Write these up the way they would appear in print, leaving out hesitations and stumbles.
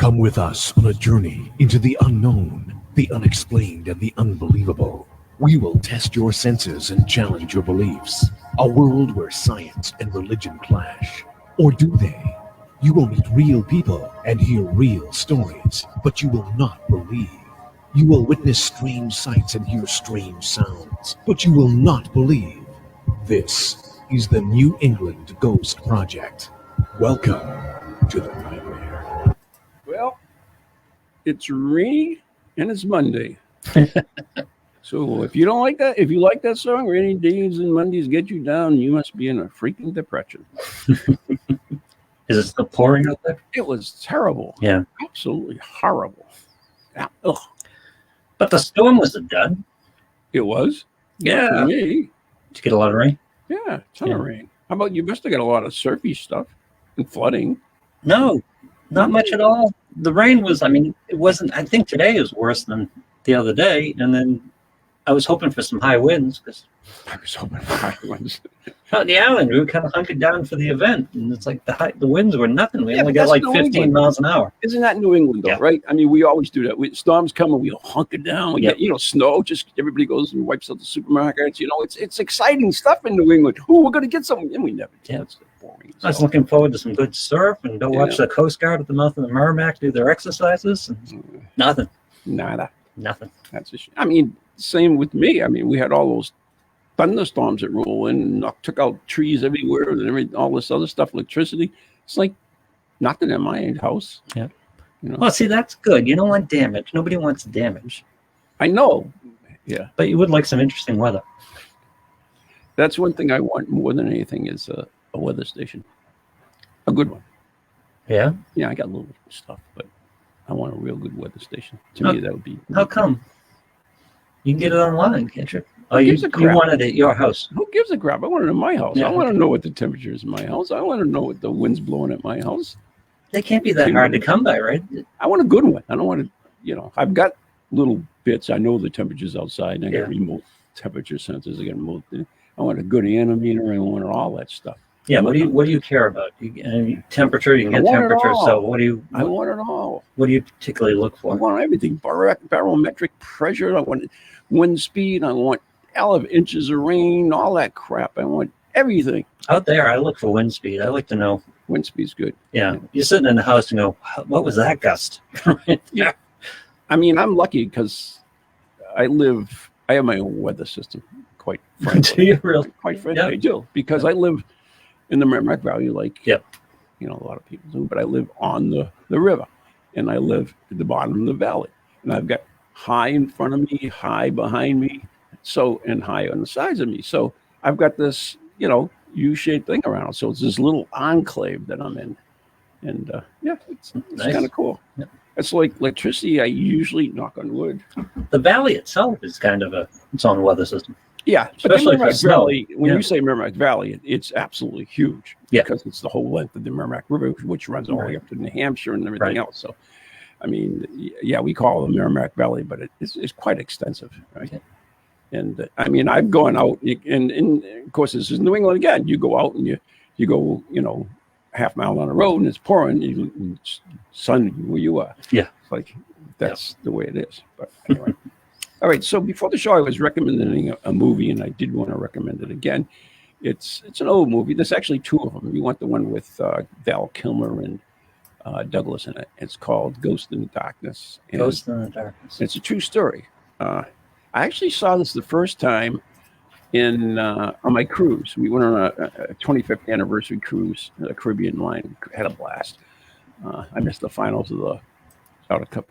Come with us on a journey into the unknown, the unexplained, and the unbelievable. We will test your senses and challenge your beliefs. A world where science and religion clash. Or do they? You will meet real people and hear real stories, but you will not believe. You will witness strange sights and hear strange sounds, but you will not believe. This is the New England Ghost Project. Welcome to the nightmare. Well, it's rainy and it's Monday. So if you don't like that, if you like that song, Rainy Days and Mondays Get You Down, you must be in a freaking depression. Is it still pouring out there? It was terrible. Yeah. Absolutely horrible. Yeah. Ugh. But the storm wasn't done. It was. Yeah. For me. Did you get a lot of rain? Yeah, ton of rain. How about you? Must have got a lot of surfy stuff and flooding. No, not much at all. The rain was, it wasn't, I think today is worse than the other day. And then I was hoping for some high winds because I was hoping for high winds. out the island, we were kind of hunkered down for the event. And it's like the winds were nothing. We only got like 15 miles an hour. Isn't that New England though, right? I mean, we always do that. Storms come and we hunker down. We get, snow, just everybody goes and wipes out the supermarkets. It's exciting stuff in New England. We're going to get something. And we never did. It's boring. I was looking forward to some good surf and go watch the Coast Guard at the mouth of the Merrimack do their exercises. Nothing. Nada. Nothing. That's a shame. I mean, same with me. I mean, we had all those thunderstorms that roll in and took out trees everywhere and all this other stuff, electricity. It's like nothing in my house. Yeah. Well, see, that's good. You don't want damage. Nobody wants damage. I know. Yeah. But you would like some interesting weather. That's one thing I want more than anything is a weather station. A good one. Yeah? Yeah, I got little stuff, but I want a real good weather station. To me, that would be... How come? You can get it online, can't you? Oh, you wanted it at your house. Who gives a crap? I want it in my house. Yeah. I want to know what the temperature is in my house. I want to know what the wind's blowing at my house. They can't be that hard to come by, right? I want a good one. I don't want to, I've got little bits. I know the temperatures outside. And I got remote temperature sensors. I got remote. I want a good anemometer. I want all that stuff. Yeah, what do you care about? Temperature, you can get temperature. So I want it all. What do you particularly look for? I want everything. Barometric pressure. I want wind speed. I want inches of rain, all that crap. I want everything. Out there, I look for wind speed. I like to know. Wind speed's good. Yeah. You're sitting in the house and go, what was that gust? Yeah. I mean, I'm lucky because I have my own weather system, quite frankly. Do you really? Quite frankly, I do. Because I live in the Merrimack Valley like, a lot of people do, but I live on the river and I live at the bottom of the valley. And I've got high in front of me, high behind me, and high on the sides of me. So I've got this, U-shaped thing around. So it's this little enclave that I'm in. And it's nice. Kind of cool. Yeah. It's like electricity. I usually, knock on wood. The valley itself is kind of its own weather system. Yeah, especially for snow. Valley, when you say Merrimack Valley, it's absolutely huge. Yeah. Because it's the whole length of the Merrimack River, which runs all the way up to New Hampshire and everything else. So, I mean, we call it the Merrimack Valley, but it's quite extensive, right? Yeah. And I mean, I've gone out, and of course, this is New England again. You go out and you go, half mile on the road and it's pouring, it's sunny where you are. Yeah. It's like, that's the way it is. But anyway. All right, so before the show, I was recommending a movie, and I did want to recommend it again. It's an old movie. There's actually two of them. You want the one with Val Kilmer and Douglas in it. It's called Ghost in the Darkness. And Ghost in the Darkness. It's a true story. I actually saw this the first time on my cruise. We went on a 25th anniversary cruise, the Caribbean line. Had a blast. I missed the finals of the Outer Cup,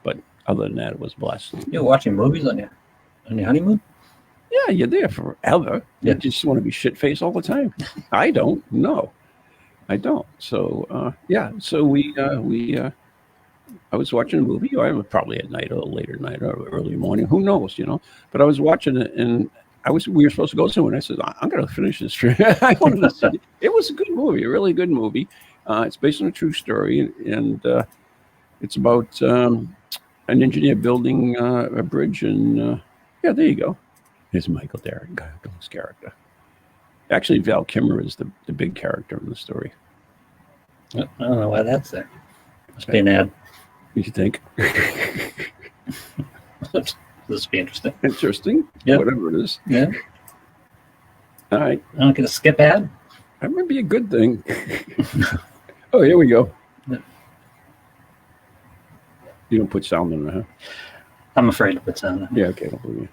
but other than that, it was blessed. You're watching movies on your honeymoon? Yeah, you're there forever. Yeah. You just want to be shit-faced all the time. I don't. No, I don't. So, So I was watching a movie. I was probably at night or later night or early morning. Who knows, But I was watching it, and we were supposed to go somewhere. And I said, I'm going to finish this trip. I wanted to see it. It was a good movie, a really good movie. It's based on a true story, and it's about an engineer building a bridge, and there you go. There's Michael Darren's character. Actually, Val Kilmer is the big character in the story. I don't know why that's there. Must be an ad. You think? This will be interesting. Interesting. Yep. Whatever it is. Yeah. All right. I don't get a skip ad. That might be a good thing. Oh, here we go. Yeah. You don't put sound in there, huh? I'm afraid to put sound in. Yeah, okay, I'll believe you.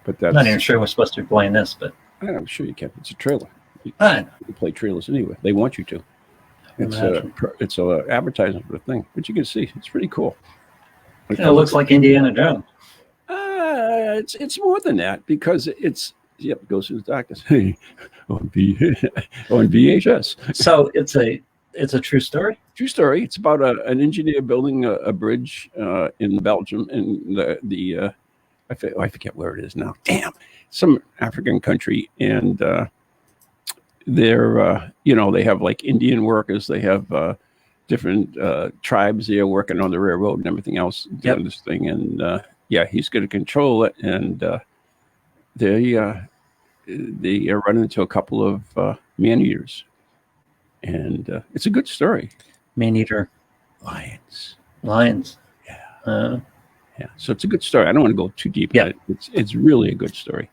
But I'm that's. not even sure we're supposed to be playing this, but I'm sure you can. It's a trailer. I know. You play trailers anyway. They want you to. Imagine. It's a advertisement for the thing, but you can see it's pretty cool. It looks like Indiana Jones. It's more than that because it goes through the darkness. Hey, on VHS. So it's a true story. True story. It's about an engineer building a bridge in Belgium, and I forget where it is now. Damn, some African country, and they're they have like Indian workers. They have different tribes there working on the railroad and everything else doing this thing, and he's going to control it, and they run into a couple of man-eaters, and it's a good story. Man-eater Lions. Yeah. Yeah. So it's a good story. I don't want to go too deep in it. It's really a good story.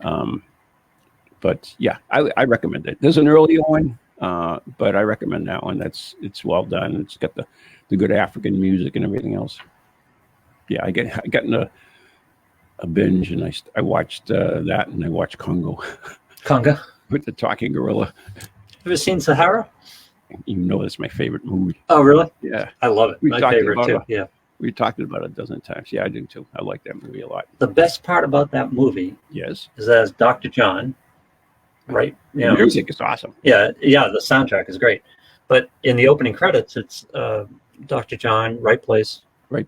But yeah, I recommend it. There's an earlier one, but I recommend that one. It's well done. It's got the good African music and everything else. Yeah, I got in a binge, and I watched that, and I watched Congo. Conga. With the talking gorilla. Ever seen Sahara? You know, it's my favorite movie. Oh, really? Yeah, I love it. My favorite too. Yeah. We talked about it a dozen times. Yeah, I do too. I like that movie a lot. The best part about that movie, yes, is as Dr. John, right? The music is awesome. Yeah. The soundtrack is great, but in the opening credits, it's Dr. John, right place, right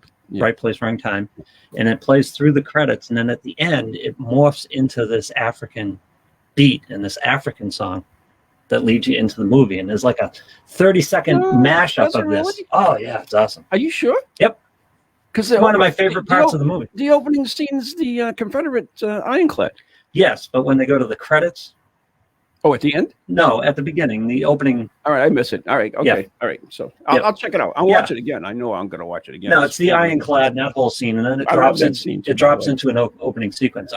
place, wrong time, and it plays through the credits, and then at the end, it morphs into this African beat and this African song that leads you into the movie, and there's like a 30-second mashup of this. Really? Oh yeah, it's awesome. Are you sure? Yep. Because it's one of my favorite parts of the movie. The opening scene is the Confederate ironclad. Yes, but when they go to the credits. Oh, at the end? No, at the beginning, the opening. All right, I miss it. All right, okay, yeah. All right. So I'll check it out. I'll watch it again. I know I'm going to watch it again. No, it's the ironclad, and that whole scene, and then it drops into an opening sequence.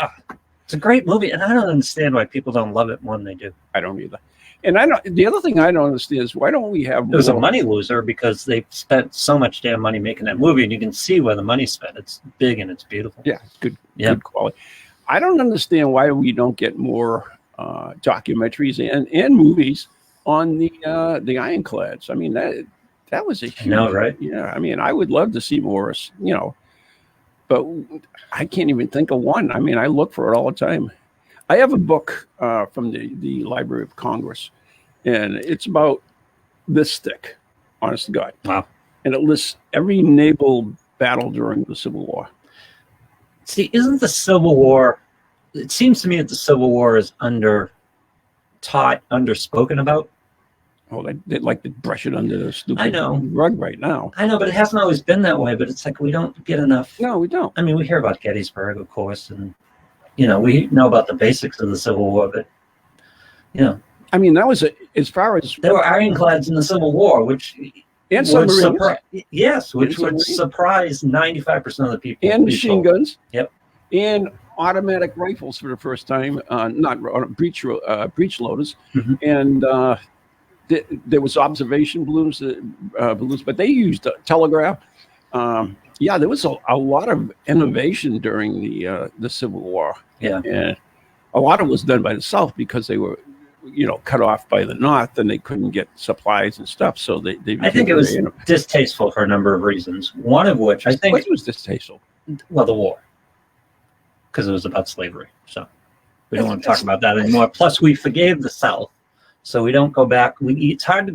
It's a great movie, and I don't understand why people don't love it more than they do. I don't either. And the other thing I don't understand is why don't we have more? It was a money loser because they spent so much damn money making that movie, and you can see where the money's spent. It's big and it's beautiful. Yeah, it's good quality. I don't understand why we don't get more documentaries and movies on the ironclads. I mean, that was a huge. I know, right? Yeah, I mean, I would love to see more. But I can't even think of one. I mean, I look for it all the time. I have a book from the Library of Congress, and it's about this thick, honest to God. Wow. And it lists every naval battle during the Civil War. See, isn't the Civil War, it seems to me that the Civil War is underspoken about. Oh, they like to brush it under the stupid rug right now. I know, but it hasn't always been that way, but it's like we don't get enough. No, we don't. I mean, we hear about Gettysburg, of course, and we know about the basics of the Civil War, but I mean, that was as far as there were ironclads in the Civil War, which and submarines. Which would surprise 95% of the people. And machine guns. Yep. And automatic rifles for the first time, not breech loaders, and there was observation balloons, but they used telegraph. There was a lot of innovation during the Civil War. Yeah, and a lot of it was done by the South because they were, cut off by the North and they couldn't get supplies and stuff. So they I think it was distasteful for a number of reasons. One of which I think it was distasteful. Well, the war, because it was about slavery. So we don't want to talk about that anymore. Plus, we forgave the South, so we don't go back. It's hard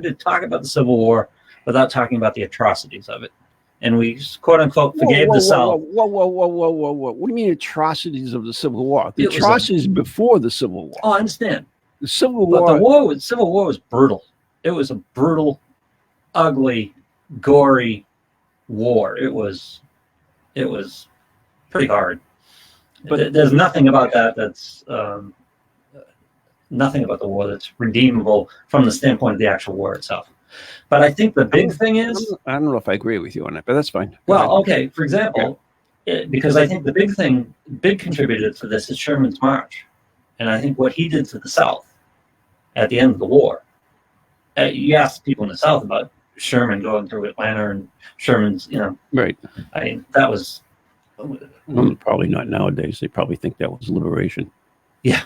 to talk about the Civil War without talking about the atrocities of it. And we, quote unquote, forgave the South. Whoa. What do you mean atrocities of the Civil War? The atrocities before the Civil War. Oh, I understand. The Civil War. But the Civil War was brutal. It was a brutal, ugly, gory war. It was pretty hard. But there's nothing about that that's nothing about the war that's redeemable from the standpoint of the actual war itself. But I think the big thing is, I don't know if I agree with you on that, but that's fine. Well, okay, for example, because I think the big contributor to this is Sherman's march. And I think what he did to the South at the end of the war, you ask people in the South about Sherman going through Atlanta and Sherman's, right. I mean, that was. Well, probably not nowadays. They probably think that was liberation. Yeah.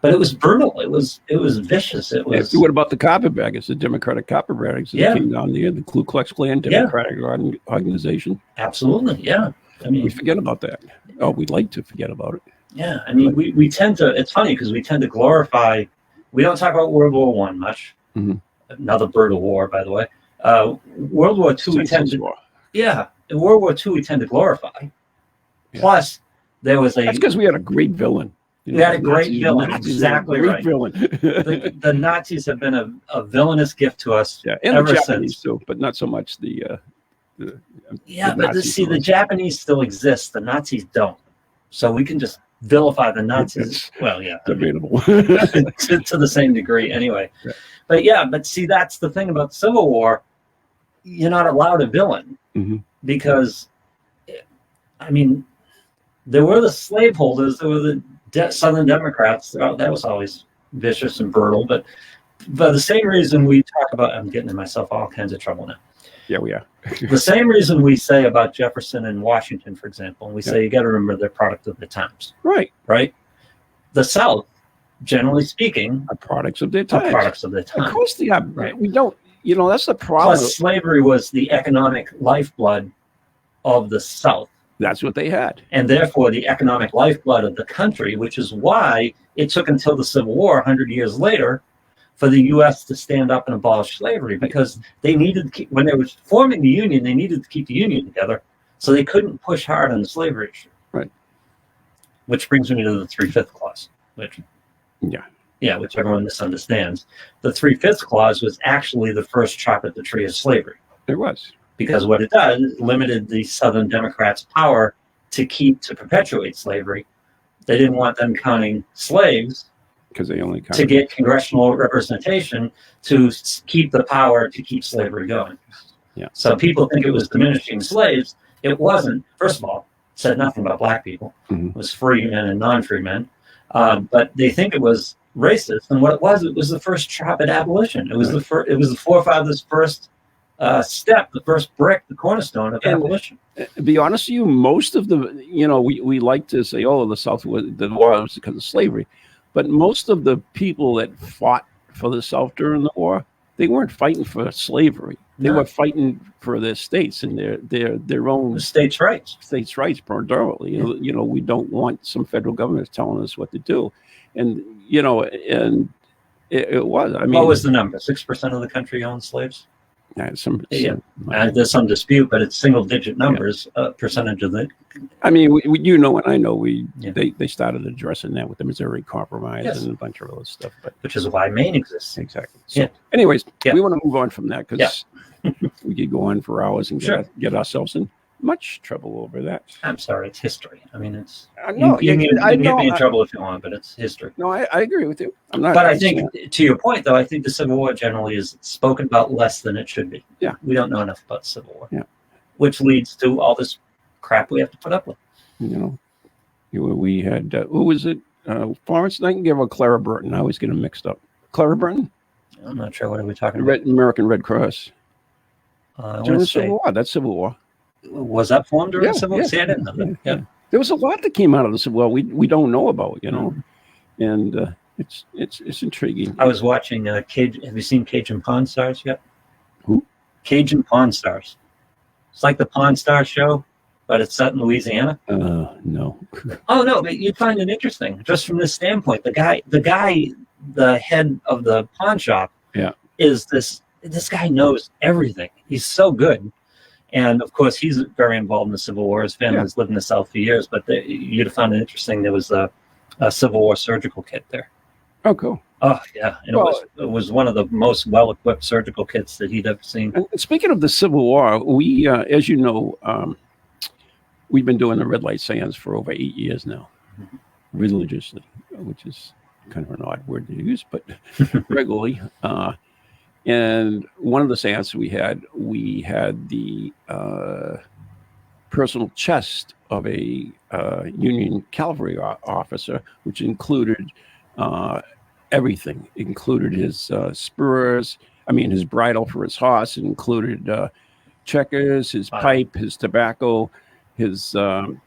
But it was brutal. It was vicious. It was. What about the carpetbaggers, the Democratic carpetbaggers that came down there, the Ku Klux Klan Democratic organization? Absolutely, yeah. I mean, we forget about that. Oh, we'd like to forget about it. Yeah, I mean, we tend to. It's funny because we tend to glorify. We don't talk about World War I much. Mm-hmm. Another brutal war, by the way. World War II, we tend to. Yeah, in World War II, we tend to glorify. Yeah. Plus, there was a. That's because we had a great villain. We had a great villain, exactly right. Villain. the Nazis have been a villainous gift to us and ever the Japanese since. too, but not so much the but the Japanese still exist. The Nazis don't. So we can just vilify the Nazis. Well, yeah, debatable to the same degree, anyway. Yeah. But see, that's the thing about the Civil War. You're not allowed a villain because, I mean, there were the slaveholders. There were the Southern Democrats. That was always vicious and brutal. But for the same reason we talk about, I'm getting myself all kinds of trouble now. Yeah, we are. The same reason we say about Jefferson and Washington, for example, and we say you got to remember they're product of the times. Right. Right. The South, generally speaking, are products of their time. Of course they are. Right. We don't. That's the problem. Plus, slavery was the economic lifeblood of the South. That's what they had. And therefore, the economic lifeblood of the country, which is why it took until the Civil War, 100 years later, for the U.S. to stand up and abolish slavery, because they needed to keep, when they were forming the Union, they needed to keep the Union together, so they couldn't push hard on the slavery issue. Right. Which brings me to the 3/5 clause, which everyone misunderstands. The 3/5 clause was actually the first chop at the tree of slavery. It was. Because what it does is limited the Southern Democrats' power to perpetuate slavery. They didn't want them counting slaves because they only to get congressional representation to keep the power to keep slavery going. Yeah. So people think it was diminishing slaves. It wasn't. First of all, it said nothing about black people. It was free men and non-free men. But they think it was racist. And what it was the first chop at abolition. It was the forefathers' first step, the first brick, the cornerstone of abolition. To be honest with you, most of the, we like to say, the South was the war was because of slavery, but most of the people that fought for the South during the war, they weren't fighting for slavery. They were fighting for their states and their own states' rights. States' rights, primarily. We don't want some federal government telling us what to do, and it was. I mean, what was the number? 6% of the country owned slaves. There's some dispute, but it's single-digit numbers, percentage of the. I mean, and I know they started addressing that with the Missouri Compromise and a bunch of other stuff, but which is why Maine exists. Exactly. So, anyways, we want to move on from that because we could go on for hours and get ourselves in much trouble over that. I'm sorry, it's history. I mean, it's. No, you can get me in trouble if you want, but it's history. No, I agree with you. I'm not. But I think, to your point, though, I think the Civil War generally is spoken about less than it should be. Yeah. We don't know enough about the Civil War. Yeah. Which leads to all this crap we have to put up with. We had who was it? Florence Nightingale or Clara Burton? I always get them mixed up. Clara Burton. I'm not sure what are we talking about. American Red Cross. During the Civil War. That's Civil War. Was that formed during the Civil War? See, I didn't know that. Yeah. There was a lot that came out of the Civil War we don't know about, and it's intriguing. I was watching Cajun. Have you seen Cajun Pawn Stars yet? Who? Cajun Pawn Stars. It's like the Pawn Star show, but it's set in Louisiana. No. Oh no, but you'd find it interesting just from this standpoint. The head of the pawn shop. Is this guy knows everything. He's so good. And of course, he's very involved in the Civil War. His family's lived in the South for years, but you'd have found it interesting. There was a Civil War surgical kit there. Oh, cool. Oh, yeah. And it was one of the most well-equipped surgical kits that he'd ever seen. And speaking of the Civil War, we, as you know, we've been doing the red light seance for over 8 years now, religiously, which is kind of an odd word to use, but regularly. And one of the seances we had the personal chest of a Union cavalry officer, which included everything. It included his spurs, his bridle for his horse. It included checkers, his pipe, his tobacco, his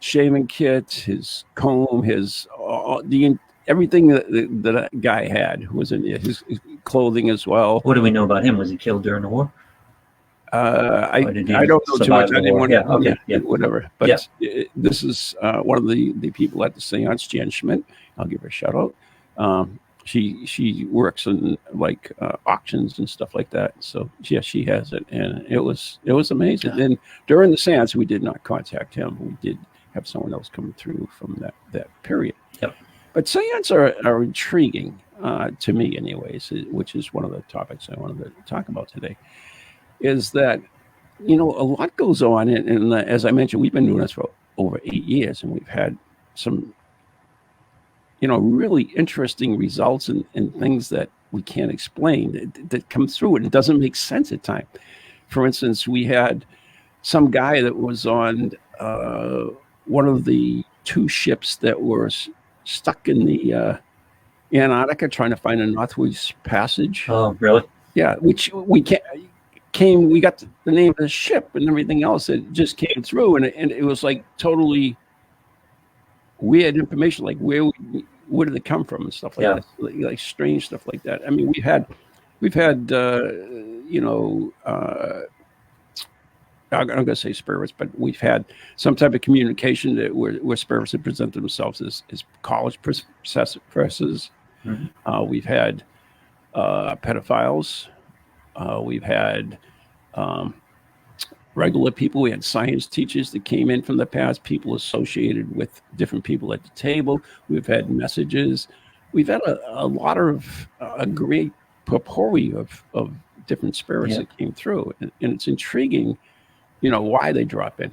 shaving kit, his comb, everything that guy had was in it. His clothing as well. What do we know about him? Was he killed during the war? I don't know too much. I didn't want to, whatever. But this is one of the people at the seance, Jan Schmidt. I'll give her a shout out. She works in like auctions and stuff like that. So yeah, she has it, and it was amazing. And during the seance, we did not contact him. We did have someone else come through from that period. Yep. But seance are intriguing to me, anyways, which is one of the topics I wanted to talk about today. Is that, a lot goes on. And as I mentioned, we've been doing this for over 8 years, and we've had some, really interesting results and things that we can't explain that come through it. It doesn't make sense at times. For instance, we had some guy that was on one of the 2 ships that were stuck in the Antarctica trying to find a Northwest Passage. Oh, really? Yeah, which we can't. We got the name of the ship and everything else. It just came through, and it was like totally weird information, like where did it come from and stuff like that, like strange stuff like that. We've had I'm going to say spirits, but we've had some type of communication where spirits have presented themselves as college professors. Mm-hmm. We've had pedophiles. We've had regular people. We had science teachers that came in from the past, people associated with different people at the table. We've had messages. We've had a lot of a great potpourri of different spirits that came through. And it's intriguing, why they drop in.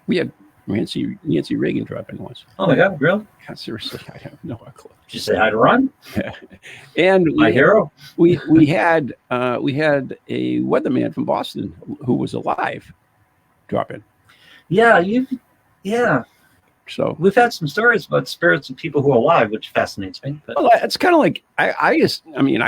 We had Nancy Reagan drop in once. Oh my God, really? Yeah, seriously, I have no clue. Did you say hi to Ron? Yeah. And my hero. We had a weatherman from Boston who was alive drop in. Yeah. So we've had some stories about spirits of people who are alive, which fascinates me. But well, it's kind of like I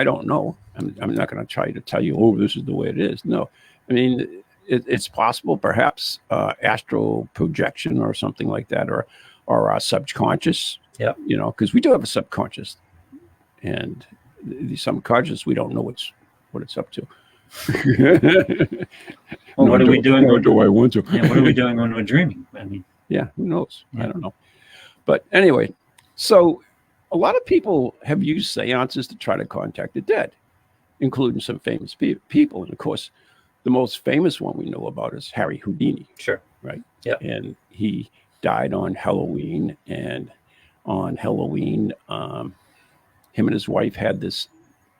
don't know. I'm not going to try to tell you, oh, this is the way it is. No, it's possible, perhaps astral projection or something like that, or our subconscious. Yeah, because we do have a subconscious, and the subconscious we don't know what it's up to. Well, what are we doing? Nor do I want to. Yeah, what are we doing when we're dreaming? Yeah, who knows? Yeah. I don't know. But anyway, so a lot of people have used seances to try to contact the dead, including some famous people, and of course, the most famous one we know about is Harry Houdini. Sure. Right? Yeah. And he died on Halloween. And on Halloween, him and his wife had this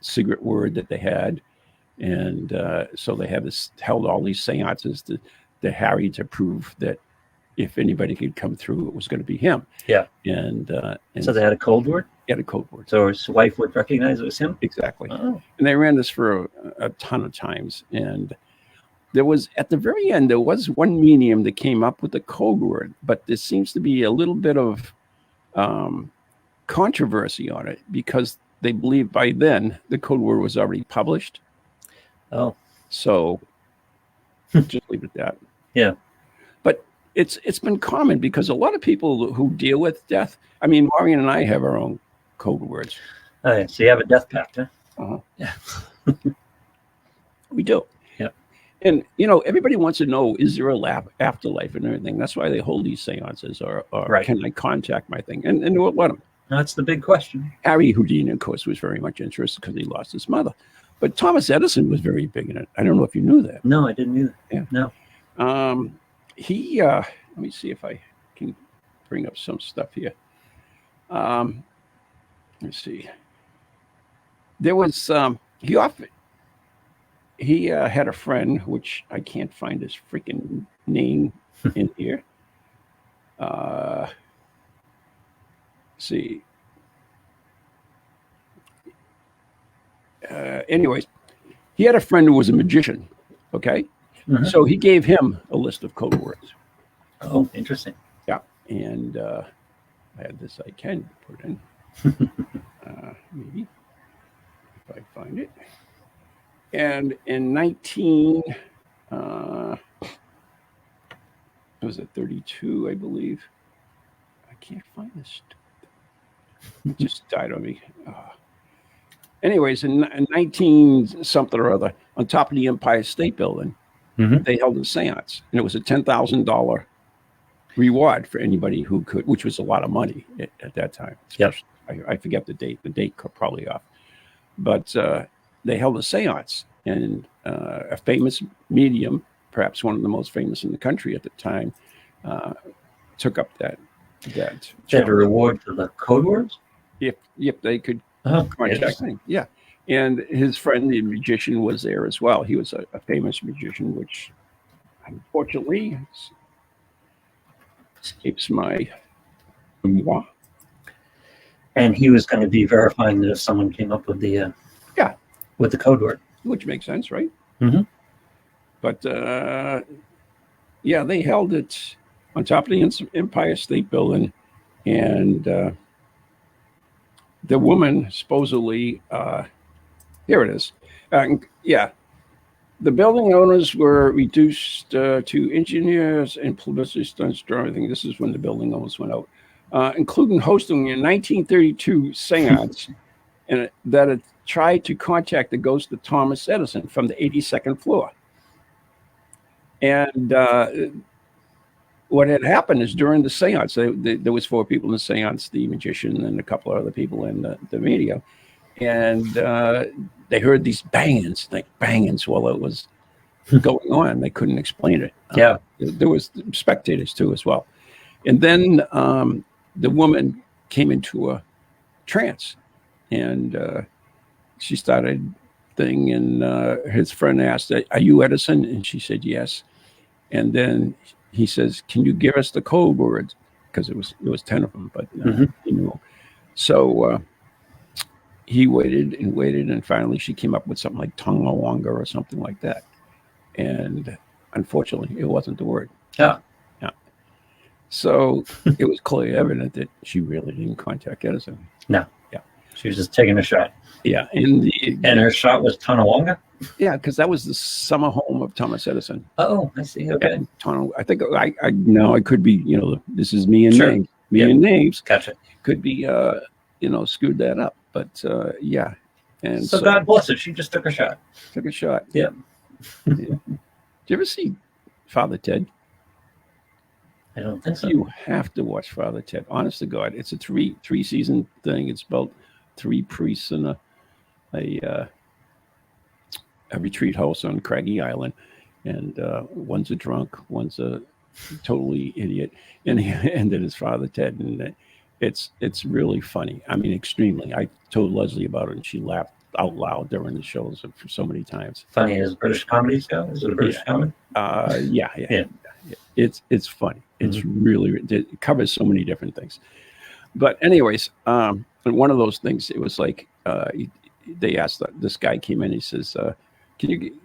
secret word that they had. And so they held all these seances to Harry to prove that if anybody could come through, it was going to be him. Yeah. And so they had a code word? He had a code word. So his wife would recognize it was him? Exactly. Oh. And they ran this for a ton of times. And there was, at the very end, there was one medium that came up with the code word, but there seems to be a little bit of controversy on it because they believe by then the code word was already published. Oh. So just leave it at that. Yeah. But it's been common because a lot of people who deal with death, Maureen and I have our own code words. Oh, yeah. So you have a death pact, huh? Uh-huh. Yeah. We do. Yeah. And, everybody wants to know, is there a afterlife and everything? That's why they hold these seances or right. Can I contact my thing? And we'll let them. That's the big question. Harry Houdini, of course, was very much interested because he lost his mother. But Thomas Edison was very big in it. I don't know if you knew that. No, I didn't either. Yeah. No. He, let me see if I can bring up some stuff here. Let's see. There was, he had a friend, which I can't find his freaking name in here. Let's see. Anyways, he had a friend who was a magician. Okay. So he gave him a list of code words. Oh, interesting. Yeah. And I had this I can put in. Maybe if I find it. And in 32, I believe. I can't find this. It just died on me. Anyways, in 19 something or other, on top of the Empire State Building, they held a seance, and it was a $10,000 reward for anybody who could, which was a lot of money at that time. Yep. I forget the date. The date probably off, but they held a seance, and a famous medium, perhaps one of the most famous in the country at the time, took up that Had a reward for the code words? if they could contact interesting. me. Yeah. And his friend, the magician, was there as well. He was a famous magician, which unfortunately escapes my memoir. And he was going to be verifying that if someone came up with the with the code word, Which makes sense, right? But yeah, they held it on top of the Empire State Building, and the woman supposedly, here it is. Yeah, the building owners were reduced to engineers and publicity stunts. I think this is when the building owners went out, including hosting a 1932 seance and that it tried to contact the ghost of Thomas Edison from the 82nd floor. And what had happened is during the seance, there was 4 people in the seance, the magician and a couple of other people in the media, and they heard these bangings while it was going on. They couldn't explain it. There was spectators too as well. And then the woman came into a trance, and she started thing, and his friend asked, "Are you Edison?" And she said yes. And then he says, "Can you give us the code words?" Because it was 10 of them, but you know. So he waited, and finally she came up with something like Tonga or something like that. And unfortunately, it wasn't the word. Yeah. So it was clearly evident that she really didn't contact Edison. No. Yeah. She was just taking a shot. Yeah. And her shot was Tonawanga? Yeah, because that was the summer home of Thomas Edison. Oh, I see. Okay. I think I now I could be, this is me and names. And names. Gotcha. Could be screwed that up. But yeah. And so God bless her. She just took a shot. Yeah. Did you ever see Father Ted? I don't think so. You have to watch Father Ted. Honest to God, it's a three season thing. It's about 3 priests in a retreat house on Craggy Island, and one's a drunk, one's a totally idiot, and then his Father Ted, and it's really funny. I mean, extremely. I told Leslie about it, and she laughed out loud during the shows for so many times. Funny as British comedy show? Is it a British comedy? Yeah. It's funny. It's really, it covers so many different things. But anyways, and one of those things, it was like, they asked, this guy came in, he says, "Can you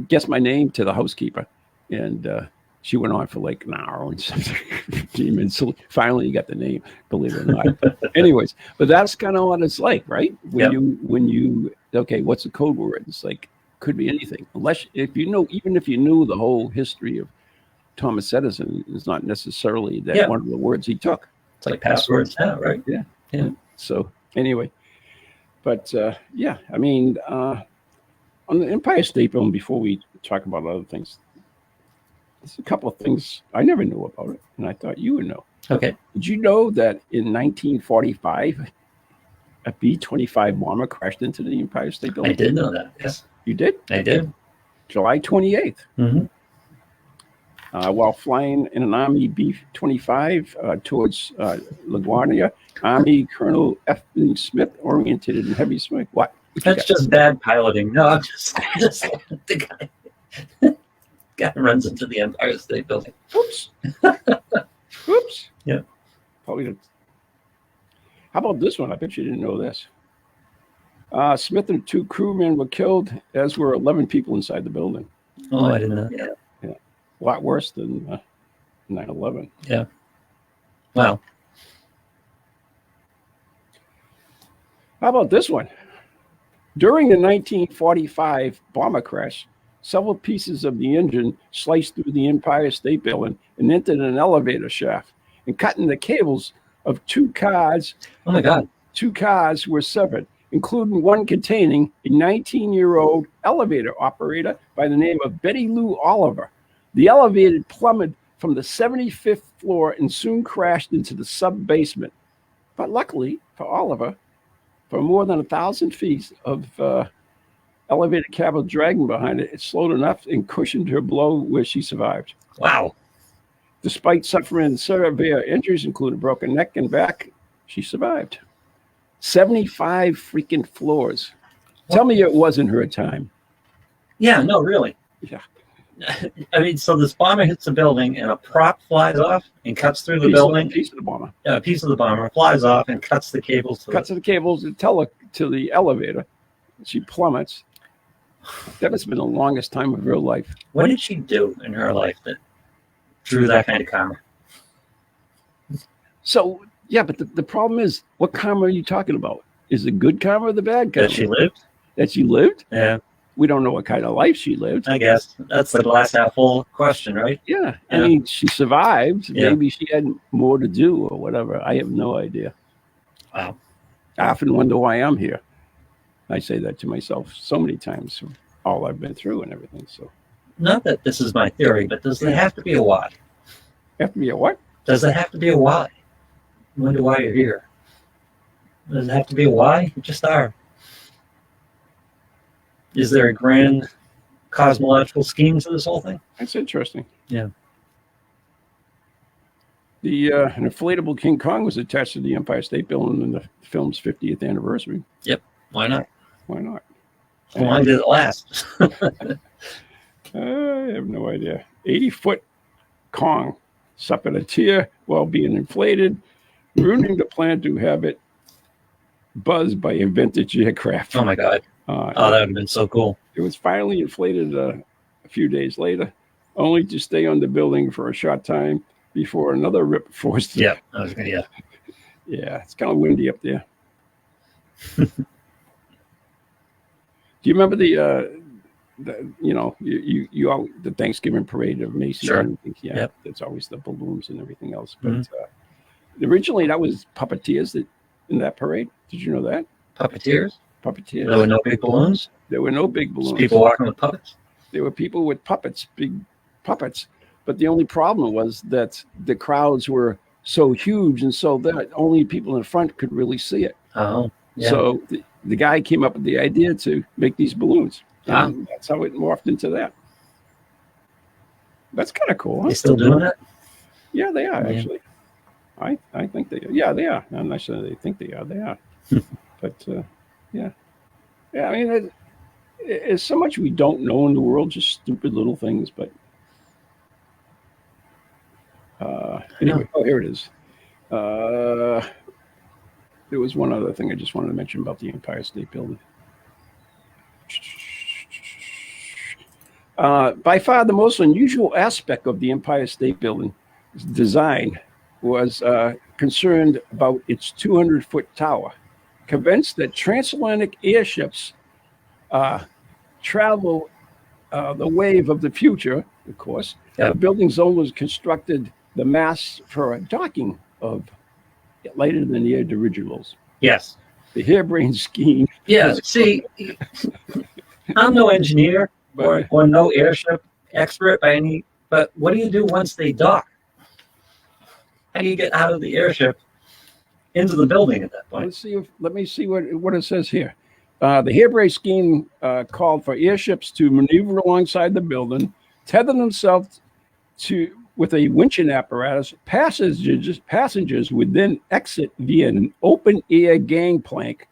guess my name?" to the housekeeper. And she went on for like an hour and something. So finally you got the name, believe it or not. But anyways, but that's kind of what it's like, right? When you, okay, what's the code word? It's like, could be anything. Unless, even if you knew the whole history of Thomas Edison, is not necessarily that one of the words he took. It's like passwords now, right? Yeah. So anyway, but I mean, on the Empire State Building, before we talk about other things, there's a couple of things I never knew about it, and I thought you would know. Okay. Did you know that in 1945, a B-25 bomber crashed into the Empire State Building? I did know that, yes. You did? I did. July 28th. Mm-hmm. While flying in an Army B-25 towards LaGuardia, Army Colonel F. Smith oriented in heavy smoke. What? That's just bad piloting. No, I'm just the guy runs into the Empire State Building. Oops. Oops. Yeah. Probably. How about this one? I bet you didn't know this. Smith and 2 crewmen were killed, as were 11 people inside the building. Oh, I didn't know that. Yeah. A lot worse than 9/11. Yeah. Wow. How about this one? During the 1945 bomber crash, several pieces of the engine sliced through the Empire State Building and entered an elevator shaft and cut in the cables of 2 cars. Oh my God. 2 cars were severed, including one containing a 19-year-old elevator operator by the name of Betty Lou Oliver. The elevator plummeted from the 75th floor and soon crashed into the sub-basement. But luckily for Oliver, for more than 1,000 feet of elevator cable dragging behind it, it slowed enough and cushioned her blow where she survived. Wow. Despite suffering severe injuries, including broken neck and back, she survived. 75 freaking floors. Tell me it wasn't her time. Yeah, no, really. Yeah. I mean, so this bomber hits the building and a prop flies off and cuts through the building. Piece of the bomber. A piece of the bomber flies off and cuts the cables. Cuts the cables to the elevator. She plummets. That must have been the longest time of her life. What did she do in her life that drew that kind of karma? So, yeah, but the problem is, what karma are you talking about? Is it good karma or the bad karma? That she lived? That she lived? Yeah. We don't know what kind of life she lived. I guess. That's the glass half full question, right? Yeah. I mean, she survived. Yeah. Maybe she had more to do or whatever. I have no idea. Wow. I often wonder why I'm here. I say that to myself so many times, all I've been through and everything. So, not that this is my theory, but does there have to be a why? Have to be a what? Does there have to be a why? I wonder why you're here. Does it have to be a why? You just are. Is there a grand cosmological scheme to this whole thing? That's interesting. Yeah. An inflatable King Kong was attached to the Empire State Building in the film's 50th anniversary. Yep. Why not? Why not? How long did it last? I have no idea. 80-foot Kong suffered a tear while being inflated, ruining the plan to have it buzzed by a vintage aircraft. Oh my God. That would have been so cool. It was finally inflated a few days later, only to stay on the building for a short time before another rip forced it. Yeah. Yeah, it's kind of windy up there. Do you remember the Thanksgiving parade of Macy's? Sure. Yeah, yep. That's always the balloons and everything else. But originally, that was puppeteers in that parade. Did you know that? Puppeteers? Puppeteers. There were no big balloons? There were no big balloons. Just people walking with puppets? There were people with puppets, big puppets. But the only problem was that the crowds were so huge and so that only people in front could really see it. Oh, yeah. So the guy came up with the idea to make these balloons. Yeah. And that's how it morphed into that. That's kind of cool, huh? They still doing it? Yeah, they are, actually. I think they are. Yeah, they are. I'm not sure they think they are. They are. But, yeah. Yeah, I mean, there's so much we don't know in the world, just stupid little things. But anyway, here it is. There was one other thing I just wanted to mention about the Empire State Building. By far, the most unusual aspect of the Empire State Building's design was concerned about its 200-foot tower. Convinced that transatlantic airships travel the wave of the future, of course, the building's owners constructed the mast for a docking of lighter-than-air dirigibles. Yes. The harebrained scheme. Yeah, see, I'm no engineer or no airship expert by any, but what do you do once they dock? How do you get out of the airship into the building at that point? Let me see what it says here. The harebrained scheme called for airships to maneuver alongside the building, tether themselves with a winching apparatus. Passengers would then exit via an open air gangplank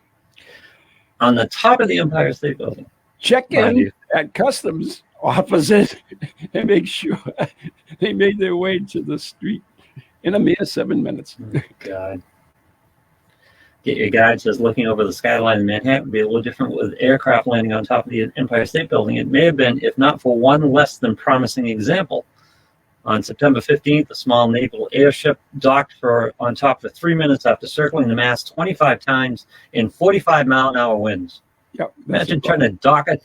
on the top of the Empire State Building. Check in at customs offices and make sure they made their way to the street in a mere 7 minutes. Oh, God. get your guide says looking over the skyline in Manhattan would be a little different with aircraft landing on top of the Empire State Building. It may have been, if not for one less than promising example. On September 15th, a small naval airship docked on top for 3 minutes after circling the mast 25 times in 45-mile-an-hour winds. Yep, Imagine trying to dock an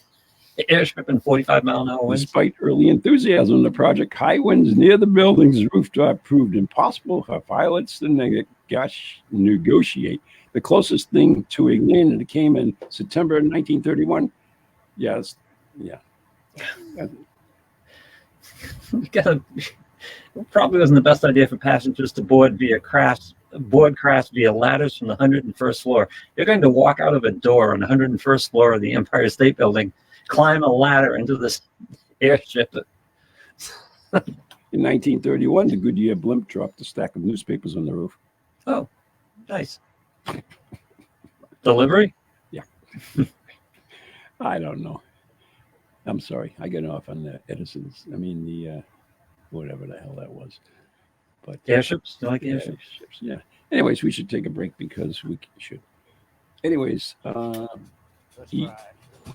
airship in 45-mile-an-hour winds. Despite early enthusiasm, the project high winds near the building's rooftop proved impossible for pilots to negotiate. The closest thing to a landing came in September 1931. Yes, yeah. Probably wasn't the best idea for passengers to board craft via ladders from the 101st floor. You're going to walk out of a door on the 101st floor of the Empire State Building, climb a ladder into this airship. In 1931, the Goodyear blimp dropped a stack of newspapers on the roof. Oh, nice. Delivery? Yeah. I don't know. I'm sorry. I got off on the Edison's. I mean, the whatever the hell that was. But airships? You like airships? Yeah. Anyways, we should take a break because we should. Anyways, here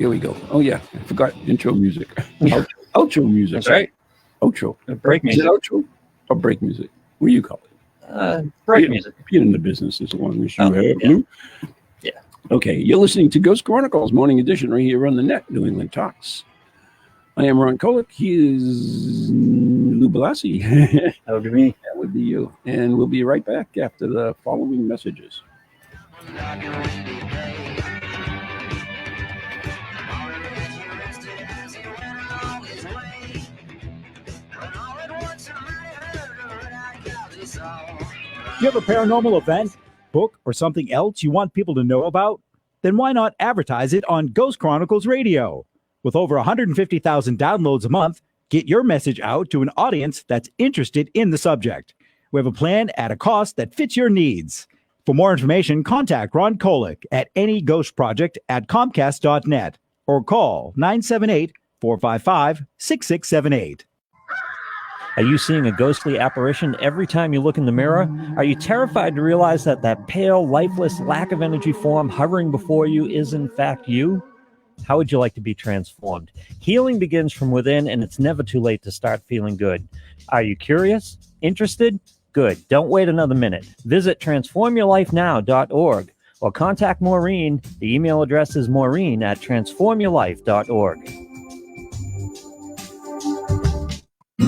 we go. Oh, yeah. I forgot intro music. Outro music. That's right. Outro. Break music. Is it outro or break music? What do you call it? Break music. Being in the business as long as you have. Yeah. Yeah. Okay. You're listening to Ghost Chronicles Morning Edition right here on the net, New England Talks. I am Ron Kolick. He is Lou Balassi. That would be me. That would be you. And we'll be right back after the following messages. Do you have a paranormal event, book, or something else you want people to know about? Then why not advertise it on Ghost Chronicles Radio? With over 150,000 downloads a month, get your message out to an audience that's interested in the subject. We have a plan at a cost that fits your needs. For more information, contact Ron Kolick at anyghostproject@comcast.net or call 978-455-6678. Are you seeing a ghostly apparition every time you look in the mirror? Are you terrified to realize that pale, lifeless, lack of energy form hovering before you is in fact you? How would you like to be transformed? Healing begins from within, and it's never too late to start feeling good. Are you curious? Interested? Good. Don't wait another minute. Visit transformyourlifenow.org or contact Maureen. The email address is maureen@transformyourlife.org.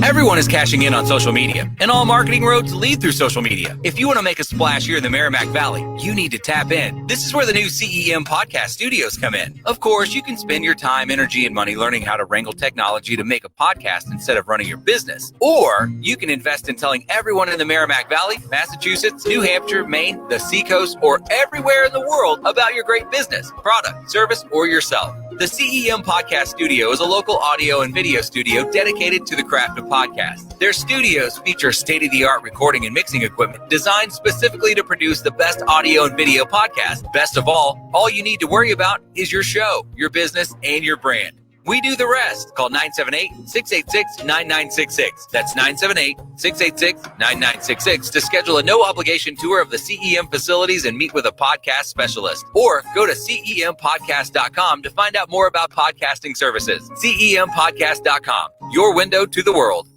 Everyone is cashing in on social media, and all marketing roads lead through social media. If you want to make a splash here in the Merrimack Valley, you need to tap in. This is where the new CEM podcast studios come in. Of course, you can spend your time, energy, and money learning how to wrangle technology to make a podcast instead of running your business. Or you can invest in telling everyone in the Merrimack Valley, Massachusetts, New Hampshire, Maine, the Seacoast, or everywhere in the world about your great business, product, service, or yourself. The CEM Podcast Studio is a local audio and video studio dedicated to the craft of podcasts. Their studios feature state-of-the-art recording and mixing equipment designed specifically to produce the best audio and video podcasts. Best of all you need to worry about is your show, your business, and your brand. We do the rest. Call 978-686-9966. That's 978-686-9966 to schedule a no-obligation tour of the CEM facilities and meet with a podcast specialist. Or go to CEMpodcast.com to find out more about podcasting services. CEMpodcast.com, your window to the world.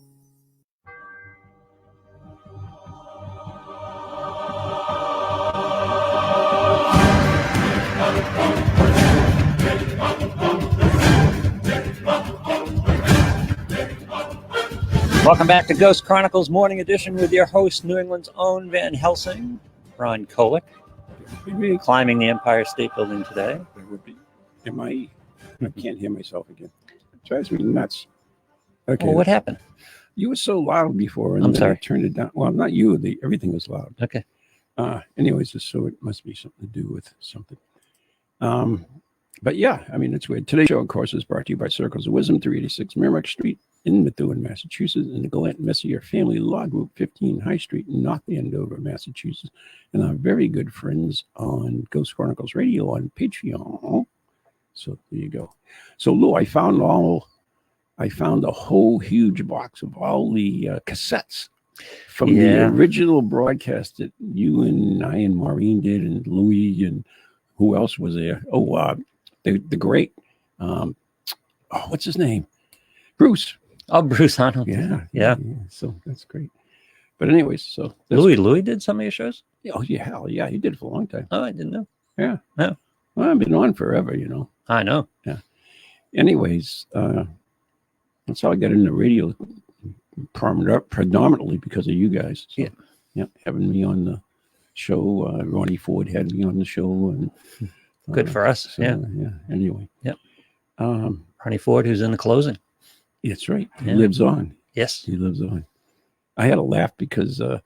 Welcome back to Ghost Chronicles Morning Edition with your host, New England's own Van Helsing, Ron Kolick, climbing the Empire State Building today. I can't hear myself again. It drives me nuts. Okay. Well, what happened? You were so loud before, and I'm then sorry. I turned it down. Well, not you. Everything was loud. Okay. Anyways, so it must be something to do with something. But yeah, I mean, it's weird. Today's show, of course, is brought to you by Circles of Wisdom, 386 Merrimack Street in Methuen, Massachusetts, and the Gallant Messier Family Law Group, 15 High Street in North Andover, Massachusetts, and our very good friends on Ghost Chronicles Radio on Patreon. So there you go. So Lou, I found a whole huge box of all the cassettes from the original broadcast that you and I and Maureen did, and Louis, and who else was there? Oh, the great, what's his name? Bruce. Oh, Bruce Arnold. Yeah. So that's great. But anyways, so Louis did some of your shows? Oh yeah, hell yeah, he did it for a long time. Oh, I didn't know. Yeah. No. Well, I've been on forever, I know. Yeah. Anyways, that's how I got into radio predominantly because of you guys. So, yeah, having me on the show. Ronnie Ford had me on the show, and good for us. So, yeah. Anyway. Yep. Ronnie Ford, who's in the closing. That's right. He lives on. Yes. He lives on. I had a laugh because Ian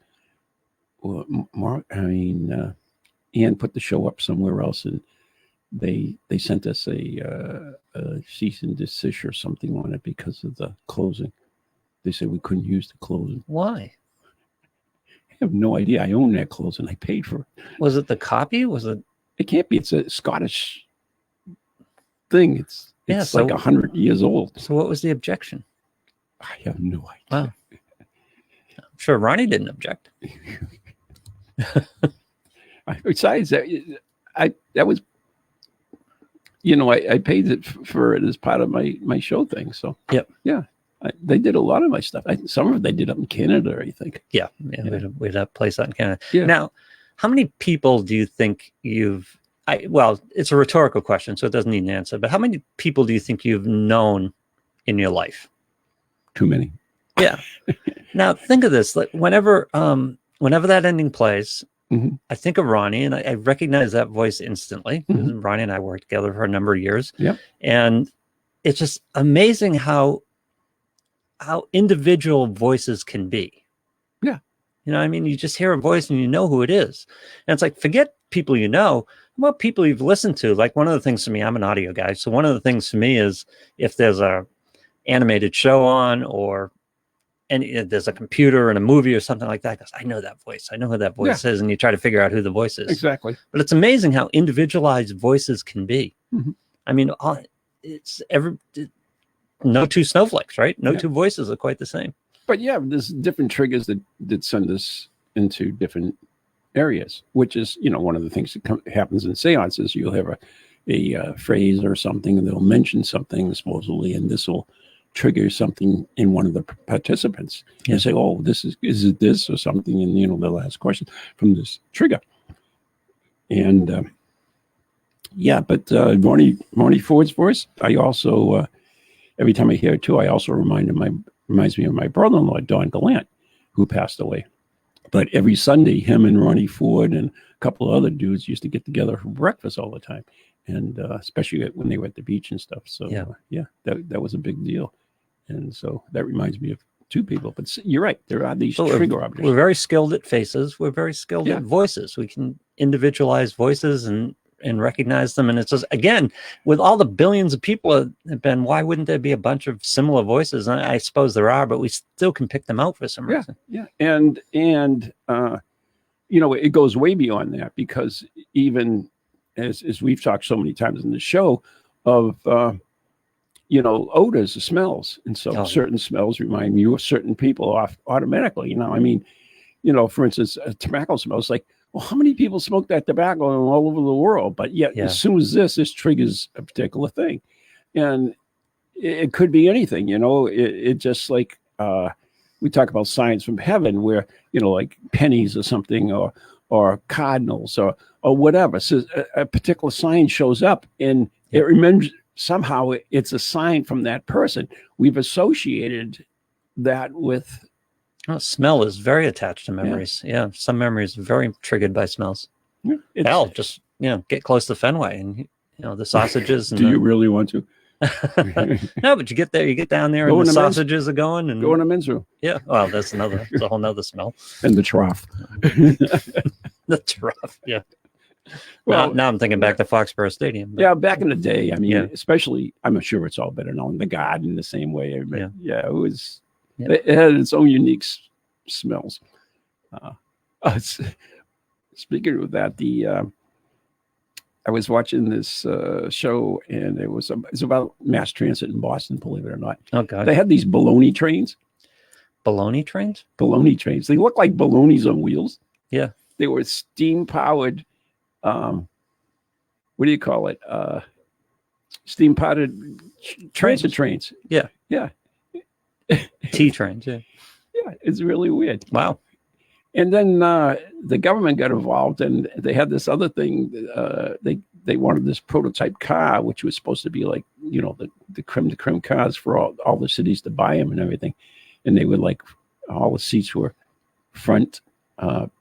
put the show up somewhere else, and they sent us a cease and desist or something on it because of the closing. They said we couldn't use the closing. Why? I have no idea. I own that closing. I paid for it. Was it the copy? Was it? It can't be. It's a Scottish thing. It's like 100 years old. So what was the objection? I have no idea. Wow. I'm sure Ronnie didn't object. Besides that, that was, I paid it for it as part of my show thing. So yeah, they did a lot of my stuff. Some of it they did up in Canada, I think. Yeah. We had a place out in Canada. Yeah. Now, how many people do you think you've? Well, it's a rhetorical question, so it doesn't need an answer. But how many people do you think you've known in your life? Too many. Yeah. Now think of this: like whenever that ending plays, I think of Ronnie, and I recognize that voice instantly. Ronnie and I worked together for a number of years. Yeah. And it's just amazing how individual voices can be. Yeah. I mean, you just hear a voice and you know who it is. And it's like, forget people you know. How about people you've listened to? Like one of the things for me, I'm an audio guy. So one of the things for me is if there's a animated show on and there's a computer and a movie or something like that, because I know that voice. I know who that voice is. And you try to figure out who the voice is. Exactly. But it's amazing how individualized voices can be. I mean, no two snowflakes, right? No two voices are quite the same. But yeah, there's different triggers that send us into different areas, which is, one of the things that happens in seances. You'll have a phrase or something, and they'll mention something supposedly, and this will trigger something in one of the participants. And say, oh, is it this or something? And, they'll ask questions from this trigger. And but Ronnie Ford's voice, I also, every time I hear it too, I also reminds me of my brother-in-law, Don Gallant, who passed away. But every Sunday, him and Ronnie Ford and a couple of other dudes used to get together for breakfast all the time. And especially when they were at the beach and stuff. So that was a big deal. And so that reminds me of two people. But you're right. There are these trigger objects. We're very skilled at faces. We're very skilled at voices. We can individualize voices and recognize them. And it's just, again, with all the billions of people that have been, why wouldn't there be a bunch of similar voices? And I suppose there are, but we still can pick them out for some reason. Yeah. And it goes way beyond that, because even as we've talked so many times in the show of, odors, smells. And so certain smells remind you of certain people automatically, I mean, for instance, tobacco smells like, well, how many people smoke that tobacco all over the world? But yet, as soon as this triggers a particular thing. And it could be anything, it just like, we talk about signs from heaven where, like pennies or something, or cardinals or whatever. So a particular sign shows up, and it remembers, somehow it's a sign from that person. We've associated that with. Smell is very attached to memories. Yeah. Some memories are very triggered by smells. Hell, just, get close to Fenway and, the sausages. And do you really want to? No, but you get there, you get down there, and the sausages are going. And go in the men's room. Yeah. Well, it's a whole nother smell. And the trough. The trough. Yeah. Well, now I'm thinking back to Foxborough Stadium. But. Yeah, back in the day. I mean, especially, I'm sure it's all better known. The Garden, the same way. It was. It had its own unique smells. Speaking of that, I was watching this show, and it's about mass transit in Boston. Believe it or not. Oh God! They had these baloney trains. Baloney trains? Baloney trains. They look like balonies on wheels. Yeah. They were steam powered. What do you call it? Steam powered transit trains. Yeah. Yeah. T trains. Yeah. Yeah. It's really weird. Wow. And then the government got involved, and they had this other thing. They wanted this prototype car, which was supposed to be like, you know, the creme de creme cars for all the cities to buy them and everything. And they were like, all the seats were front,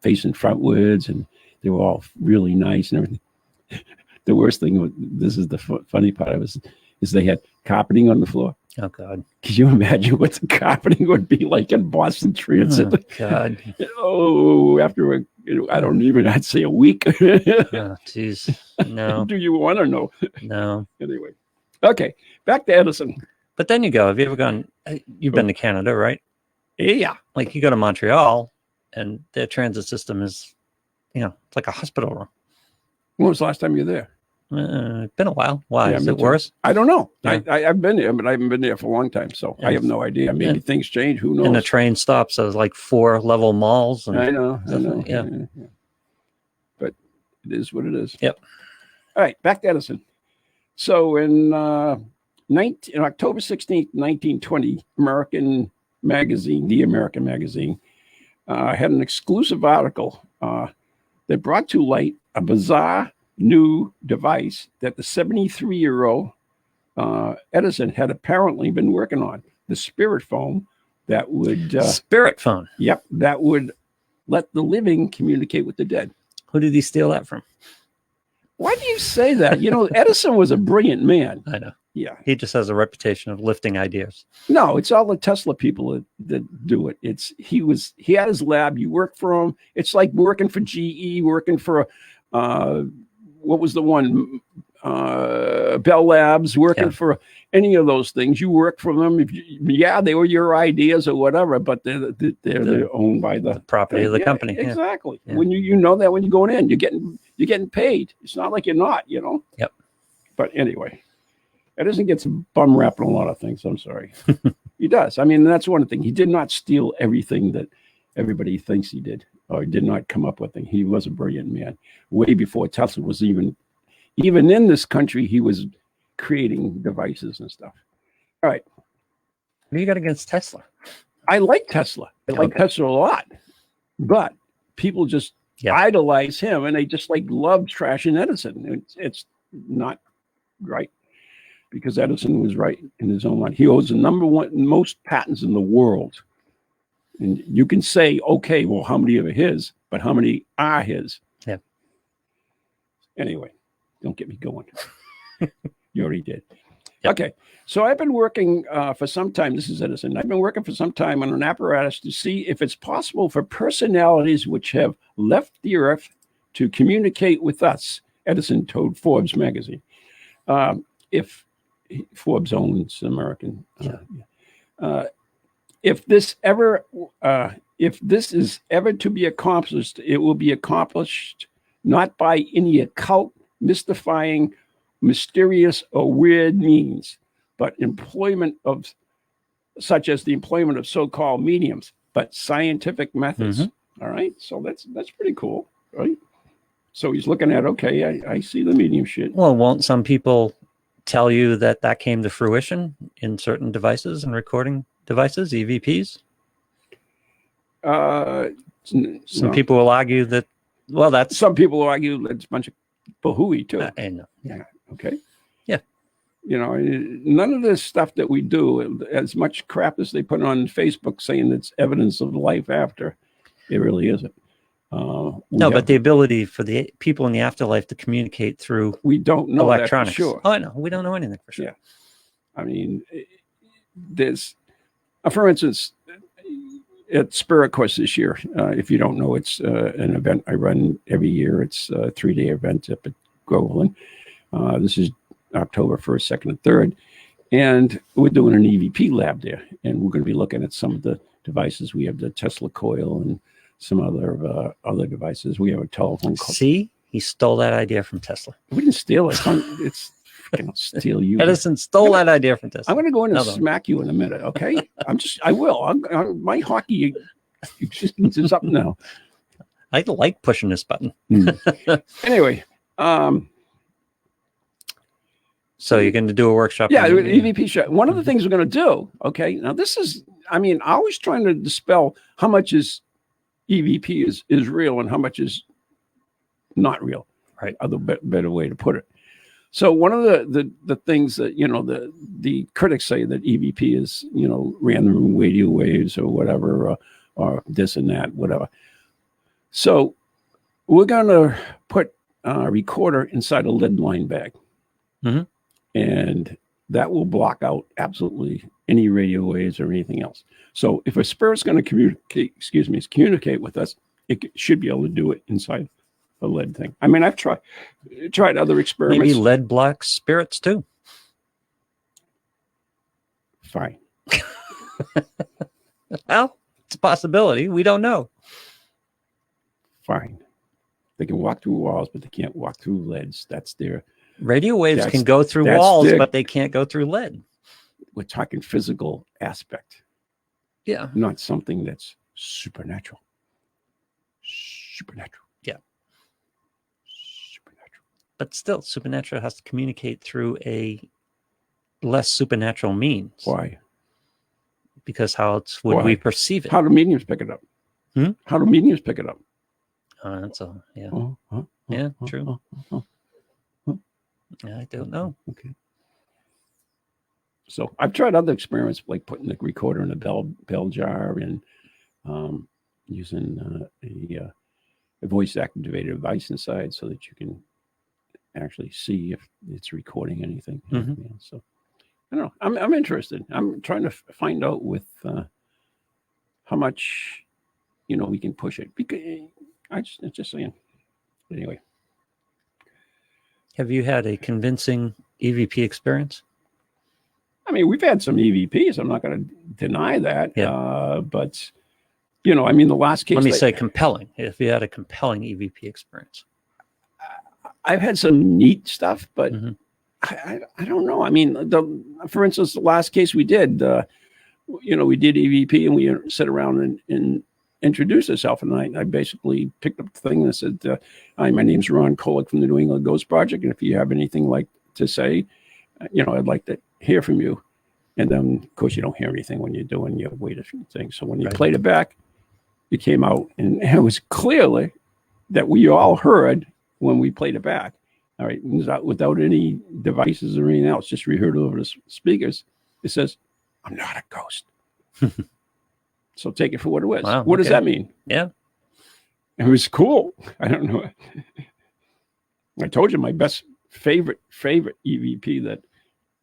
facing frontwards, and they were all really nice and everything. The worst thing, this is the funny part of it, is they had carpeting on the floor. Oh, God. Can you imagine what the carpeting would be like in Boston Transit? Oh, God. Oh, after I don't even, I'd say a week. Oh, jeez. No. Do you want to know? No. Anyway. Okay. Back to Edison. But then you go, have you ever gone, you've been to Canada, right? Yeah. Like you go to Montreal and their transit system is, you know, it's like a hospital room. When was the last time you were there? Been a while. Why? Yeah, Is me it too. worse? I don't know. Yeah. I've been there, but I haven't been there for a long time. So I have no idea. Maybe things change. Who knows? And the train stops at like 4-level malls. And I know. Yeah. But it is what it is. Yep. All right. Back to Edison. So in October 16th, 1920, American magazine, The American Magazine, had an exclusive article that brought to light a bizarre new device that the 73-year-old Edison had apparently been working on, the spirit phone that would... spirit phone? Yep, that would let the living communicate with the dead. Who did he steal that from? Why do you say that? You know, Edison was a brilliant man. I know. Yeah. He just has a reputation of lifting ideas. No, it's all the Tesla people that do it. He had his lab. You work for him. It's like working for GE, working for what was the one? Bell Labs, working for any of those things. You work for them. They were your ideas or whatever, but they're owned by the property of the company. Exactly. Yeah. When you know that when you're going in, you're getting paid. It's not like you're not, you know. Yep. But anyway, Edison gets bum rap on a lot of things. I'm sorry. He does. I mean, that's one thing. He did not steal everything that everybody thinks he did, or did not come up with. He was a brilliant man. Way before Tesla was even in this country, he was creating devices and stuff. All right. What do you got against Tesla? I like Tesla. I like Tesla a lot. But people just idolize him, and they just love trashing Edison. It's not right, because Edison was right in his own mind. He owns the number one most patents in the world. And you can say, okay, well, how many are his? But how many are his? Yeah. Anyway, don't get me going. You already did. Yep. Okay. So I've been working for some time. This is Edison. I've been working for some time on an apparatus to see if it's possible for personalities which have left the earth to communicate with us. Edison told Forbes magazine. If Forbes owns American. If this is ever to be accomplished, it will be accomplished not by any occult, mystifying, mysterious, or weird means, but such as the employment of so-called mediums, but scientific methods. Mm-hmm. All right, so that's pretty cool, right? So he's looking at, okay, I see the medium shit. Well, won't some people tell you that came to fruition in certain devices and recording devices, EVPs? Some people will argue that, well, that's... Some people will argue that it's a bunch of bahooey, too. I know. Yeah. Okay. Yeah. You know, none of this stuff that we do, as much crap as they put on Facebook saying it's evidence of life after, it really isn't. But the ability for the people in the afterlife to communicate through we don't know electronics. That for sure. Oh, I know. We don't know anything for sure. Yeah. I mean, there's, for instance, at Spirit Course this year, if you don't know, it's an event I run every year. It's a 3-day event up at Groveland. This is October 1st, 2nd, and 3rd. And we're doing an EVP lab there. And we're going to be looking at some of the devices. We have the Tesla coil and some other devices. We have a telephone call. See, he stole that idea from Tesla. We didn't steal it. It's Fucking steal you. Edison stole that idea from Tesla. I'm going to go in and Another one. smack you in a minute, okay? I will. My hockey existence is up now. I like pushing this button. Anyway, so you're going to do a workshop? yeah, on EVP show. One of the things we're going to do, okay? Now this is, I mean, I was trying to dispel how much is EVP is real and how much is not real. Right. Other better way to put it. So one of the things that, you know, the critics say that EVP is, you know, random radio waves or whatever, or this and that, whatever. So we're going to put a recorder inside a lead line bag. Mm-hmm. And that will block out absolutely any radio waves or anything else. So if a spirit's going to communicate with us, it should be able to do it inside a lead thing. I mean, I've tried other experiments. Maybe lead blocks spirits too. Fine. Well, it's a possibility. We don't know. Fine. They can walk through walls, but they can't walk through leads. That's their... Radio waves can go through walls, but they can't go through lead. We're talking physical aspect. Yeah. Not something that's supernatural. Supernatural. Yeah. Supernatural. But still, supernatural has to communicate through a less supernatural means. Why? Because how else would we perceive it? How do mediums pick it up? How do mediums pick it up? That's all. Yeah. True. I don't know. Okay. So I've tried other experiments, like putting the recorder in a bell jar and using a voice activated device inside so that you can actually see if it's recording anything. Mm-hmm. You know, so I don't know. I'm interested. I'm trying to find out with how much, you know, we can push it. Because it's just saying. Anyway. Have you had a convincing EVP experience? I mean, we've had some EVPs. I'm not going to deny that. Yeah. But, you know, I mean, the last case... Let me say compelling. If you had a compelling EVP experience. I've had some neat stuff, but I don't know. I mean, for instance, the last case we did, you know, we did EVP and we sat around and introduced ourselves. And I basically picked up the thing and said, hi, my name's Ron Kolick from the New England Ghost Project. And if you have anything like to say, you know, I'd like to hear from you. And then, of course, you don't hear anything when you're doing your weighted thing. So when you played it back, it came out. And it was clearly that we all heard when we played it back. All right. Without any devices or anything else, just we heard over the speakers. It says, I'm not a ghost. So take it for what it was. Wow, what does that mean? Yeah. It was cool. I don't know. I told you my favorite EVP that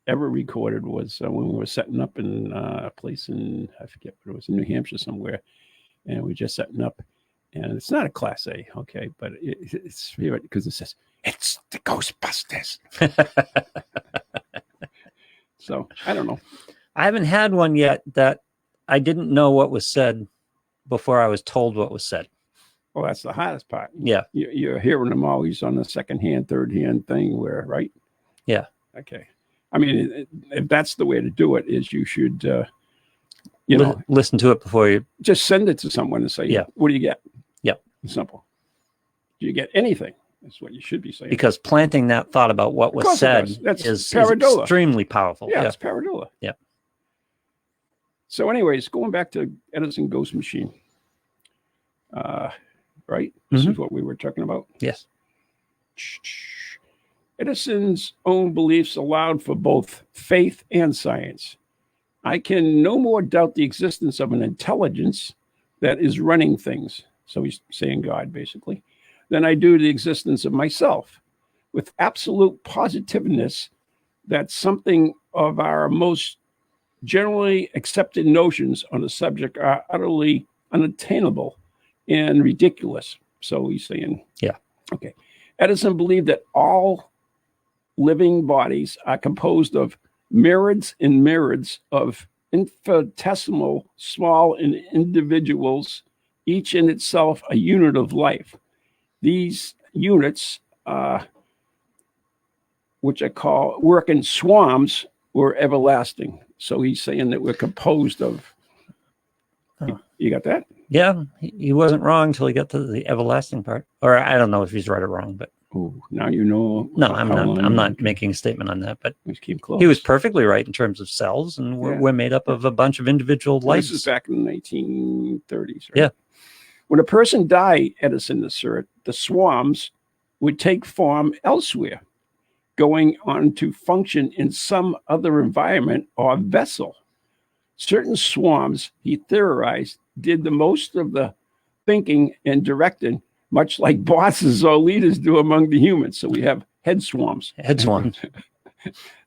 ever recorded was when we were setting up in a place in, I forget what it was, in New Hampshire somewhere. And we were just setting up. And it's not a Class A, okay? But it's favorite because it says, it's the Ghostbusters. So, I don't know. I haven't had one yet that I didn't know what was said before I was told what was said. Well, that's the hardest part. Yeah. You're hearing them always on the second hand, third hand thing where, right? Yeah. Okay. I mean, if that's the way to do it, is you should, you know, listen to it before you just send it to someone and say, yeah, what do you get? Yeah. It's simple. Do you get anything? That's what you should be saying. Because planting that thought about what was said is extremely powerful. Yeah, it's pareidolia. Yeah. So anyways, going back to Edison Ghost Machine, right? This is what we were talking about. Yes. Edison's own beliefs allowed for both faith and science. I can no more doubt the existence of an intelligence that is running things. So he's saying God, basically, than I do the existence of myself. With absolute positiveness that something of our most generally accepted notions on the subject are utterly unattainable and ridiculous. So he's saying, yeah. Okay. Edison believed that all living bodies are composed of myriads and myriads of infinitesimal small individuals, each in itself a unit of life. These units which I call work in swarms, were everlasting. So he's saying that we're composed of. You got that? Yeah, he wasn't wrong until he got to the everlasting part. Or I don't know if he's right or wrong, but Now you know. no, I'm not making a statement on that. But Let's keep close. he was perfectly right in terms of cells, and we're made up of a bunch of individual lives. This is back in the 1930s. Right? Yeah. When a person died, Edison asserted, the swarms would take form elsewhere, going on to function in some other environment or vessel. Certain swarms, he theorized, did the most of the thinking and directing, much like bosses or leaders do among the humans. So we have head swarms. Head swarms.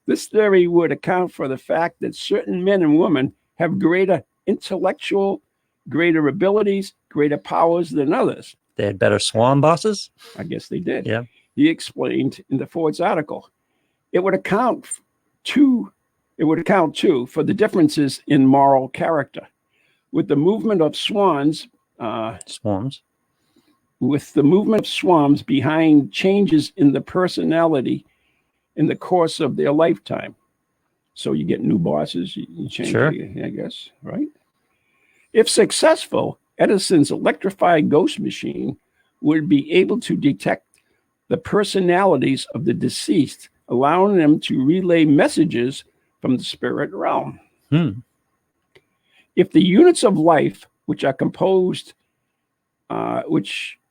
This theory would account for the fact that certain men and women have greater intellectual, greater abilities, greater powers than others. They had better swarm bosses? I guess they did. Yeah. He explained in the Ford's article. It would account too for the differences in moral character. With the movement of swarms behind changes in the personality in the course of their lifetime. So you get new bosses, you change, Sure. I guess, right? If successful, Edison's electrified ghost machine would be able to detect the personalities of the deceased, allowing them to relay messages from the spirit realm. If the units of life, which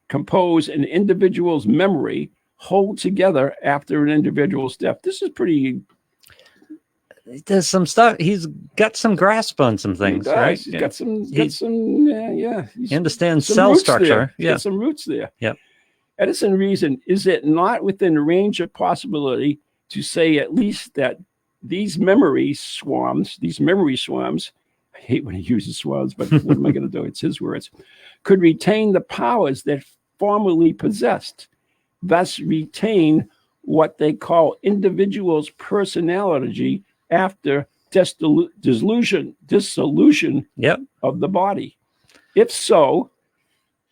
compose an individual's memory, hold together after an individual's death. This is pretty. There's some stuff. He's got some grasp on some things, right? He's got some. He understands cell structure. He's got some roots there. Yep. Edison reasoned, is it not within the range of possibility to say at least that these memory swarms, I hate when he uses swarms, but what am I going to do? It's his words, could retain the powers that formerly possessed, thus retain what they call individual's personality after dissolution of the body. If so,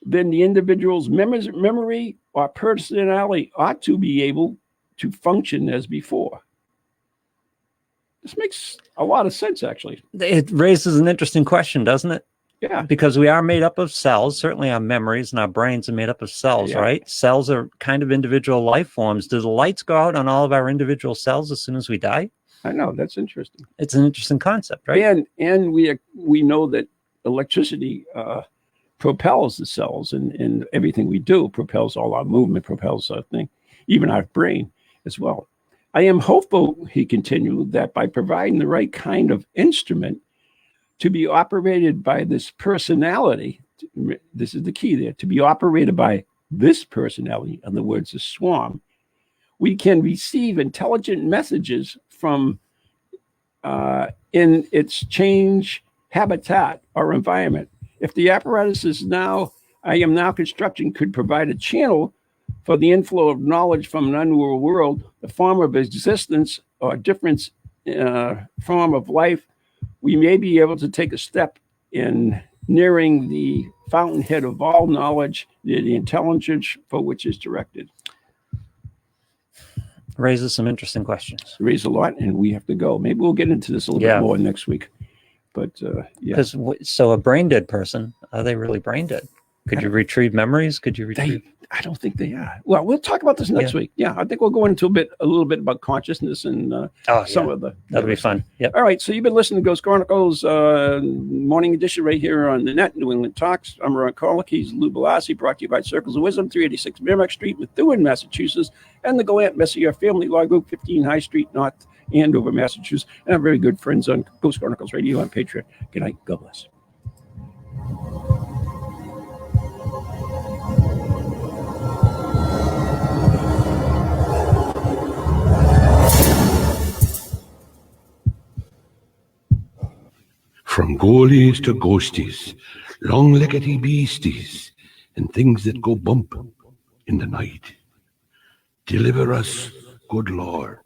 then the individual's memory or personality ought to be able to function as before. This makes a lot of sense, actually. It raises an interesting question, doesn't it? Yeah. Because we are made up of cells. Certainly our memories and our brains are made up of cells, right? Cells are kind of individual life forms. Do the lights go out on all of our individual cells as soon as we die? I know. That's interesting. It's an interesting concept, right? And we know that electricity propels the cells, and everything we do propels all our movement, propels our thing, even our brain as well. I am hopeful, he continued, that by providing the right kind of instrument to be operated by this personality, this is the key there, to be operated by this personality, in other words, a swarm, we can receive intelligent messages from in its change habitat or environment. If the apparatus I am now constructing could provide a channel for the inflow of knowledge from an unreal world, the form of existence or different form of life, we may be able to take a step in nearing the fountainhead of all knowledge, the intelligence for which is directed. Raises some interesting questions. Raise a lot, and we have to go. Maybe we'll get into this a little bit more next week. But because so a brain dead person, are they really brain dead? Could you retrieve memories? Could you retrieve? I don't think they are. Well, we'll talk about this next week. Yeah, I think we'll go into a little bit about consciousness and some of the. That'll be fun. Yep. All right, so you've been listening to Ghost Chronicles morning edition right here on the net, New England Talks. I'm Ron Colick. He's Lou Balassi, brought to you by Circles of Wisdom, 386 Merrimack Street, Methuen, Massachusetts, and the Gallant Messier Family Law Group, 15 High Street, North Andover, Massachusetts, and our very good friends on Ghost Chronicles Radio on Patreon. Good night. God bless. From ghoulies to ghosties, long-leggedy beasties, and things that go bump in the night. Deliver us, good Lord.